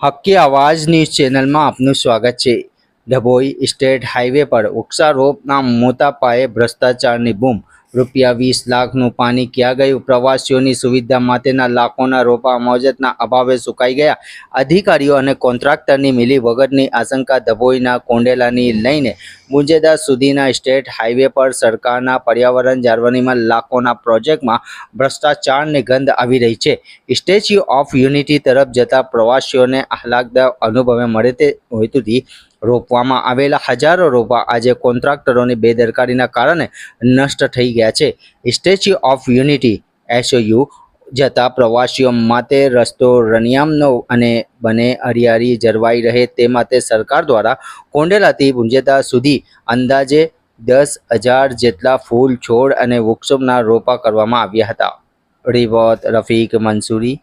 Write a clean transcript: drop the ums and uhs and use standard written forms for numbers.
હક્કી આવાજ ન્યૂઝ ચેનલમાં આપનું સ્વાગત છે। ડભોઈ સ્ટેટ હાઈવે પર વૃક્ષારોપણના મોટા પાયે ભ્રષ્ટાચારની બૂમ। ₹20 લાખનું પાણી ક્યાં ગયું? પ્રવાસીઓની સુવિધા માટેના લાખોના રોપા મોજતના અભાવે સુકાઈ ગયા। અધિકારીઓ અને કોન્ટ્રાક્ટરની મિલીભગતની આશંકા। ડભોઈના કોંડેલાની લઈને મુંજેદા સુધીના સ્ટેટ હાઈવે પર સરકારના પર્યાવરણ જાળવણીમાં લાખોના પ્રોજેક્ટમાં ભ્રષ્ટાચારની ગંધ આવી રહી છે। સ્ટેચ્યુ ઓફ યુનિટી તરફ જતા પ્રવાસીઓને આહલાદક અનુભવ મળે તે હેતુથી રોપવામાં આવેલા હજારો રોપા આજે કોન્ટ્રાક્ટરોની બેદરકારીના કારણે નષ્ટ થઈ ગયા છે। સ્ટેચ્યુ ઓફ યુનિટી SOU જતા પ્રવાસીઓ માટે રસ્તો રણિયામનો અને બને હરિયાળી જળવાઈ રહે તે માટે સરકાર દ્વારા કોંડેલાથી મુંજેદા સુધી અંદાજે 10,000 જેટલા ફૂલ છોડ અને વૃક્ષોના રોપા કરવામાં આવ્યા હતા। રિપોર્ટ રફીક મંસૂરી।